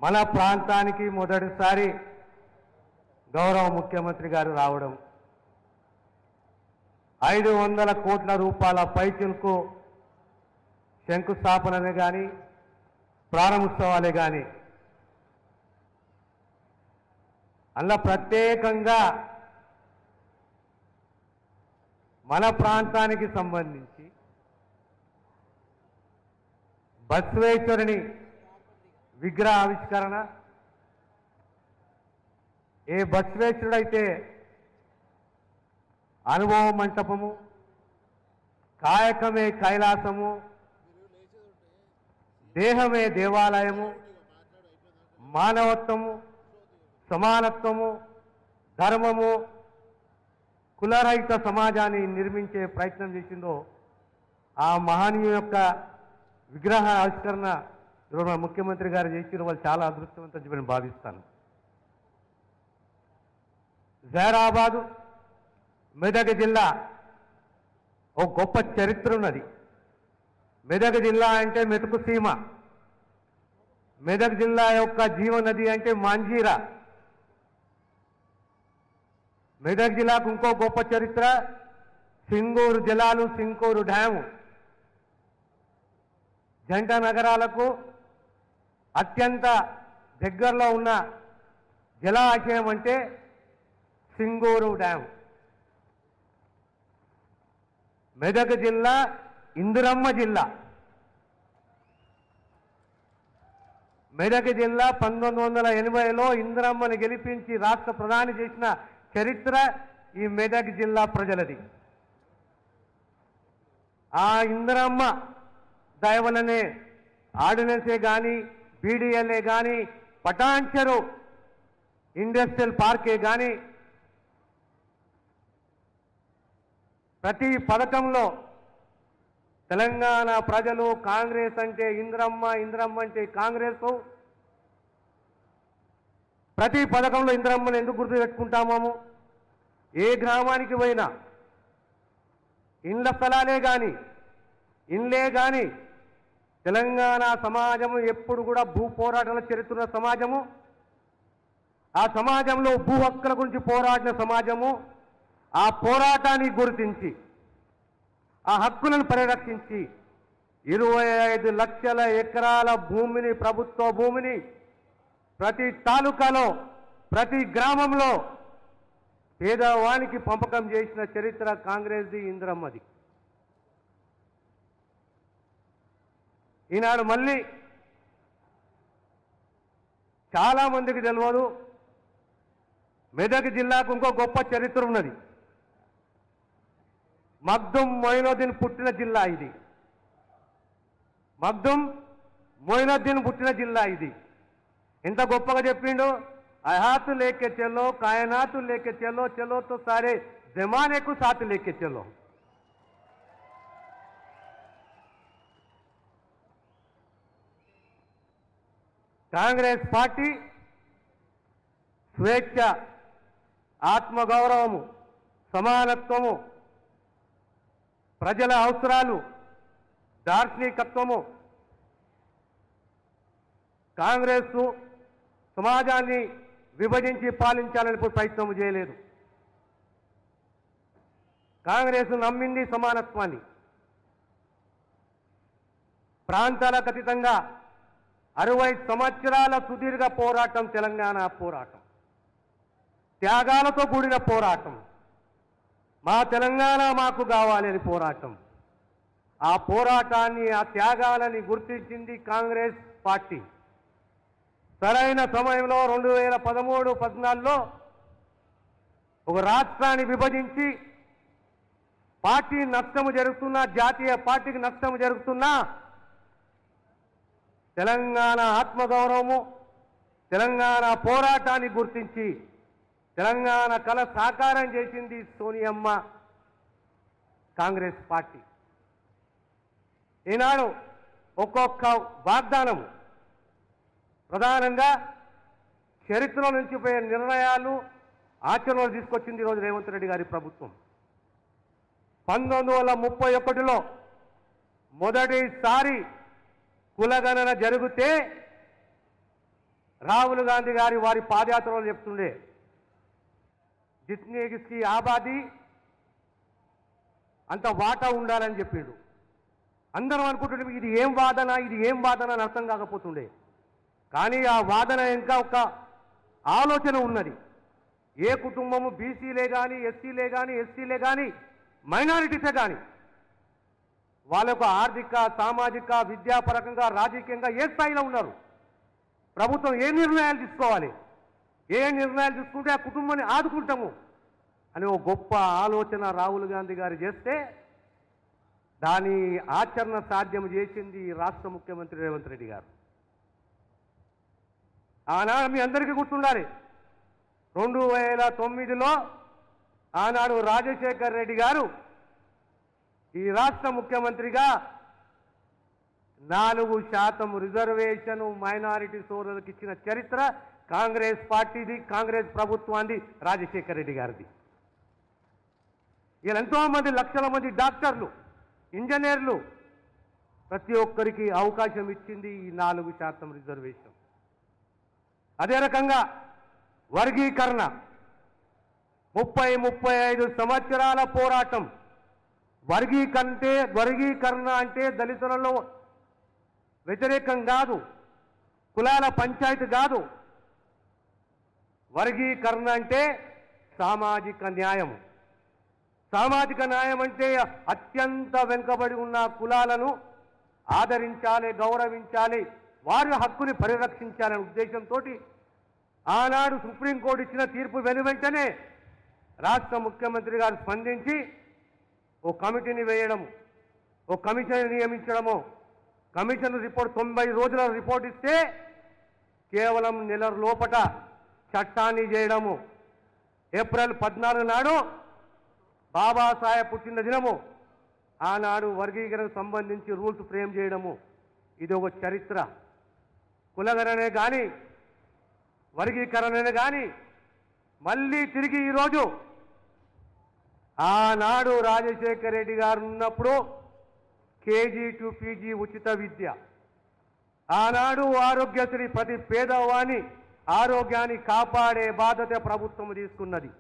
మన ప్రాంతానికి మొదటిసారి గౌరవ ముఖ్యమంత్రి గారు రావడం 500 కోట్ల రూపాయల పైచిలకు శంకుస్థాపనలే కానీ ప్రారంభోత్సవాలే కానీ అలా ప్రత్యేకంగా మన ప్రాంతానికి సంబంధించి బసవేశ్వరుని విగ్రహ ఆవిష్కరణ ఏ బసవేశ్వరుడైతే అనుభవ మంటపము కాయకమే కైలాసము దేహమే దేవాలయము మానవత్వము సమానత్వము ధర్మము కులరహిత సమాజాన్ని నిర్మించే ప్రయత్నం చేసిందో ఆ మహనీయు యొక్క విగ్రహ ఆవిష్కరణ ఈరోజు ముఖ్యమంత్రి గారు చేసిన వాళ్ళు చాలా అదృష్టవంతం చెప్పి నేను భావిస్తాను. జైరాబాదు మెదక్ జిల్లా ఒక గొప్ప చరిత్ర ఉన్నది. మెదక్ జిల్లా అంటే మెతుకు సీమ. మెదక్ జిల్లా యొక్క జీవనది అంటే మాంజీరా. మెదక్ జిల్లాకు ఇంకో గొప్ప చరిత్ర సింగూరు జలాలు, సింగూరు డ్యాము. జంట నగరాలకు అత్యంత దగ్గరలో ఉన్న జలాశయం అంటే సింగూరు డ్యామ్. మెదక్ జిల్లా ఇందిరమ్మ జిల్లా. మెదక్ జిల్లా 1980లో ఇందిరమ్మని గెలిపించి రాష్ట్ర ప్రధాని చేసిన చరిత్ర ఈ మెదక్ జిల్లా ప్రజలది. ఆ ఇందిరమ్మ దయవలనే ఆర్డినెన్సే కానీ బీడీఎల్ఏ కానీ పటాన్చెరు ఇండస్ట్రియల్ పార్కే కానీ ప్రతి పథకంలో తెలంగాణ ప్రజలు కాంగ్రెస్ అంటే ఇందిరమ్మ, ఇందిరమ్మ అంటే కాంగ్రెస్. ప్రతి పథకంలో ఇందిరమ్మను ఎందుకు గుర్తు పెట్టుకుంటాము? ఏ గ్రామానికి పోయినా ఇండ్ల స్థలాలే కానీ ఇండ్లే కానీ తెలంగాణ సమాజము ఎప్పుడు కూడా భూ పోరాటాల చరిత్ర సమాజము. ఆ సమాజంలో భూ హక్కుల గురించి పోరాడిన సమాజము. ఆ పోరాటాన్ని గుర్తించి ఆ హక్కులను పరిరక్షించి 25 లక్షల ఎకరాల భూమిని, ప్రభుత్వ భూమిని ప్రతి తాలూకాలో ప్రతి గ్రామంలో పేదవానికి పంపకం చేసిన చరిత్ర కాంగ్రెస్ది, ఇందిరమ్మది. ఈనాడు మళ్ళీ చాలామందికి తెలియదు, మెదక్ జిల్లాకు ఇంకో గొప్ప చరిత్ర ఉన్నది. మగ్దుమ్ మొయినుద్దీన్ పుట్టిన జిల్లా ఇది. మగ్దుమ్ మొయినుద్దీన్ పుట్టిన జిల్లా ఇది. ఎంత గొప్పగా చెప్పిండు, అహాతు లేకే చలో కాయనాతు లేకే చలో చలో తో సారే జమానేకు సాత్ లేకే చలో. కాంగ్రెస్ పార్టీ స్వేచ్ఛ, ఆత్మగౌరవము, సమానత్వము, ప్రజల అవసరాలు, దార్శనికత్వము. కాంగ్రెస్ సమాజాన్ని విభజించి పాలించాలని ప్రయత్నం చేయలేదు. కాంగ్రెస్ నమ్మింది సమానత్వాన్ని. ప్రాంతాలకు అతీతంగా 60 సంవత్సరాల సుదీర్ఘ పోరాటం తెలంగాణ పోరాటం, త్యాగాలతో కూడిన పోరాటం. మా తెలంగాణ మాకు కావాలి అని పోరాటం. ఆ పోరాటాన్ని, ఆ త్యాగాలని గుర్తించింది కాంగ్రెస్ పార్టీ. సరైన సమయంలో 2013-14లో ఒక రాష్ట్రాన్ని విభజించి పార్టీ నష్టము జరుగుతున్నా, జాతీయ పార్టీకి నష్టము జరుగుతున్నా తెలంగాణ ఆత్మగౌరవము, తెలంగాణ పోరాటాన్ని గుర్తించి తెలంగాణ కళ సాకారం చేసింది సోనియమ్మ కాంగ్రెస్ పార్టీ. ఈనాడు ఒక్కొక్క వాగ్దానము ప్రధానంగా చరిత్రలో నుంచి పోయే నిర్ణయాలు ఆచరణలో తీసుకొచ్చింది ఈరోజు రేవంత్ రెడ్డి గారి ప్రభుత్వం. 1931లో మొదటిసారి కులగణన జరిగితే రాహుల్ గాంధీ గారి వారి పాదయాత్రలో చెప్తుండే జిత్నీ కిస్కి ఆబాదీ అంత వాటా ఉండాలని చెప్పిండు. అందరం అనుకుంటుంటే ఇది ఏం వాదన అని అర్థం కాకపోతుండే. కానీ ఆ వాదన ఇంకా ఒక ఆలోచన ఉన్నది. ఏ కుటుంబము బీసీలే కానీ ఎస్సీలే కానీ ఎస్సీలే కానీ మైనారిటీసే కానీ వాళ్ళకు ఆర్థిక సామాజిక విద్యాపరంగా రాజకీయంగా ఏ స్థాయిలో ఉన్నారు, ప్రభుత్వం ఏ నిర్ణయాలు తీసుకోవాలి, ఏ నిర్ణయాలు తీసుకుంటే ఆ కుటుంబాన్ని ఆదుకుంటాము అని ఒక గొప్ప ఆలోచన రాహుల్ గాంధీ గారు చేస్తే దాని ఆచరణ సాధ్యం చేసింది రాష్ట్ర ముఖ్యమంత్రి రేవంత్ రెడ్డి గారు. ఆనాడు మీ అందరికీ గుర్తుండాలి, 2009లో ఆనాడు రాజశేఖర్ రెడ్డి గారు ఈ రాష్ట్ర ముఖ్యమంత్రిగా 4% రిజర్వేషన్ మైనారిటీ సోదరులకు ఇచ్చిన చరిత్ర కాంగ్రెస్ పార్టీది, కాంగ్రెస్ ప్రభుత్వాన్ని, రాజశేఖర్ రెడ్డి గారిది. ఇలా ఎంతో మంది లక్షల మంది డాక్టర్లు, ఇంజనీర్లు ప్రతి ఒక్కరికి అవకాశం ఇచ్చింది ఈ 4% రిజర్వేషన్. అదే రకంగా వర్గీకరణ 35 సంవత్సరాల పోరాటం. వర్గీకరణ అంటే దళితులలో వ్యతిరేకం కాదు, కులాల పంచాయతీ కాదు. వర్గీకరణ అంటే సామాజిక న్యాయం. సామాజిక న్యాయం అంటే అత్యంత వెనుకబడి ఉన్న కులాలను ఆదరించాలి, గౌరవించాలి, వారి హక్కుని పరిరక్షించాలనే ఉద్దేశంతో ఆనాడు సుప్రీంకోర్టు ఇచ్చిన తీర్పు వెనువెంటనే రాష్ట్ర ముఖ్యమంత్రి గారు స్పందించి ఓ కమిటీని వేయడము, ఓ కమిషన్ నియమించడము. కమిషన్ రిపోర్ట్ 90 రోజుల రిపోర్ట్ ఇస్తే కేవలం నెల లోపట చట్టాన్ని చేయడము. ఏప్రిల్ 14 నాడు బాబాసాహెబ్ పుట్టిన దినము, ఆనాడు వర్గీకరణకు సంబంధించి రూల్స్ ఫ్రేమ్ చేయడము. ఇది ఒక చరిత్ర. కులగణనే కానీ వర్గీకరణనే కానీ మళ్ళీ తిరిగి ఈరోజు ఆనాడు రాజశేఖర్ రెడ్డి గారు ఉన్నప్పుడు కేజీ టు పీజీ ఉచిత విద్య, ఆనాడు ఆరోగ్యశ్రీ, ప్రతి పేదవాని ఆరోగ్యాన్ని కాపాడే బాధ్యత ప్రభుత్వం తీసుకున్నది.